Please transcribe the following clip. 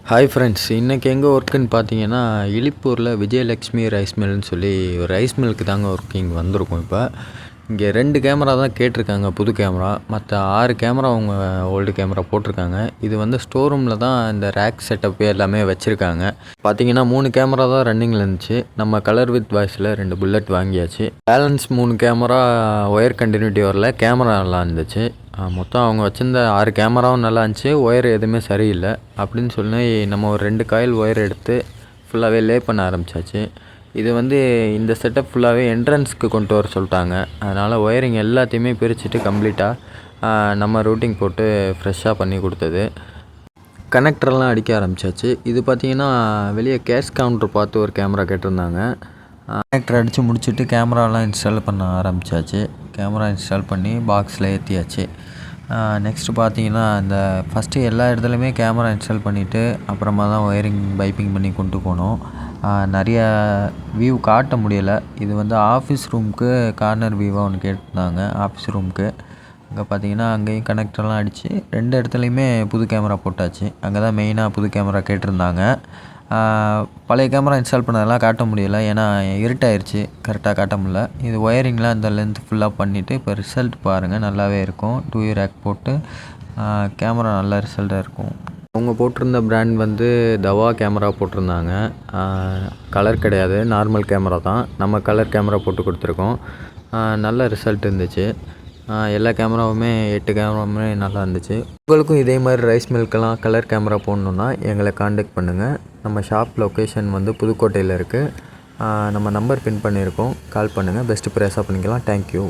Hi friends, இன்றைக்கி எங்கே ஒர்க்குன்னு பார்த்தீங்கன்னா, இலிப்பூரில் விஜயலக்ஷ்மி ரைஸ் மில்லுன்னு சொல்லி ஒரு ரைஸ் மில்லுக்கு தாங்க ஒர்க்கிங் வந்திருக்கோம். இப்போ இங்கே 2 கேமரா தான் கேட்டிருக்காங்க, புது கேமரா. மற்ற 6 கேமரா அவங்க ஓல்டு கேமரா போட்டிருக்காங்க. இது வந்து ஸ்டோர் ரூமில் தான் இந்த ரேக் செட்டப்பு எல்லாமே வச்சுருக்காங்க. பார்த்தீங்கன்னா 3 கேமரா தான் ரன்னிங்கில் இருந்துச்சு. நம்ம கலர் வித் வாய்ஸில் 2 புல்லட் வாங்கியாச்சு. பேலன்ஸ் 3 கேமரா ஒயர் கண்டினியூட்டி வரல, கேமரா நல்லா இருந்துச்சு. மொத்தம் அவங்க வச்சுருந்த 6 கேமராவும் நல்லா இருந்துச்சு. ஒயர் எதுவுமே சரியில்லை அப்படின்னு சொல்லி நம்ம ஒரு 2 காயில் ஒயர் எடுத்து ஃபுல்லாகவே லே பண்ண ஆரம்பித்தாச்சு. இது வந்து இந்த செட்டப் ஃபுல்லாகவே என்ட்ரன்ஸ்க்கு கொண்டு வர சொல்லிட்டாங்க. அதனால் ஒயரிங் எல்லாத்தையுமே பிரிச்சுட்டு கம்ப்ளீட்டாக நம்ம ரூட்டிங் போட்டு ஃப்ரெஷ்ஷாக பண்ணி கொடுத்தது. கனெக்டர்லாம் அடிக்க ஆரம்பித்தாச்சு. இது பார்த்திங்கன்னா வெளியே கேஷ் கவுண்டர் பார்த்து ஒரு கேமரா கேட்டிருந்தாங்க. கனெக்டர் அடித்து முடிச்சுட்டு கேமராலாம் இன்ஸ்டால் பண்ண ஆரம்பித்தாச்சு. கேமரா இன்ஸ்டால் பண்ணி பாக்ஸில் ஏற்றியாச்சு. நெக்ஸ்ட்டு பார்த்தீங்கன்னா இந்த ஃபஸ்ட்டு எல்லா இடத்துலையுமே கேமரா இன்ஸ்டால் பண்ணிவிட்டு அப்புறமா தான் ஒயரிங் பைப்பிங் பண்ணி கொண்டு போனோம். நிறையா வியூ காட்ட முடியலை. இது வந்து ஆஃபீஸ் ரூமுக்கு கார்னர் வியூவாக ஒன்று கேட்டிருந்தாங்க. ஆஃபீஸ் ரூமுக்கு அங்கே பார்த்தீங்கன்னா அங்கேயும் கனெக்டர்லாம் அடித்து 2 இடத்துலையுமே புது கேமரா போட்டாச்சு. அங்கே தான் மெயினாக புது கேமரா கேட்டிருந்தாங்க. பழைய கேமரா இன்ஸ்டால் பண்ணதெல்லாம் காட்ட முடியலை, ஏன்னா இருட்டாயிருச்சு, கரெக்டாக காட்ட முடியல. இது ஒயரிங்லாம் இந்த லென்த் ஃபுல்லாக பண்ணிவிட்டு இப்போ ரிசல்ட் பாருங்கள், நல்லாவே இருக்கும். 2 ரேக் போட்டு கேமரா நல்ல ரிசல்ட்டாக இருக்கும். அவங்க போட்டிருந்த பிராண்ட் வந்து தவா கேமரா போட்டிருந்தாங்க. கலர் கிடையாது, நார்மல் கேமரா தான். நம்ம கலர் கேமரா போட்டு கொடுத்துருக்கோம். நல்ல ரிசல்ட் இருந்துச்சு. எல்லா கேமராவுமே 8 கேமராவுமே நல்லா இருந்துச்சு. உங்களுக்கும் இதே மாதிரி ரைஸ் மில்க்கெல்லாம் கலர் கேமரா போடணுன்னா எங்களை காண்டாக்ட் பண்ணுங்கள். நம்ம ஷாப் லொக்கேஷன் வந்து புதுக்கோட்டையில் இருக்குது. நம்ம நம்பர் பின் பண்ணியிருக்கோம், கால் பண்ணுங்கள். பெஸ்ட்டு ப்ரைஸாக பண்ணிக்கலாம். தேங்க்யூ.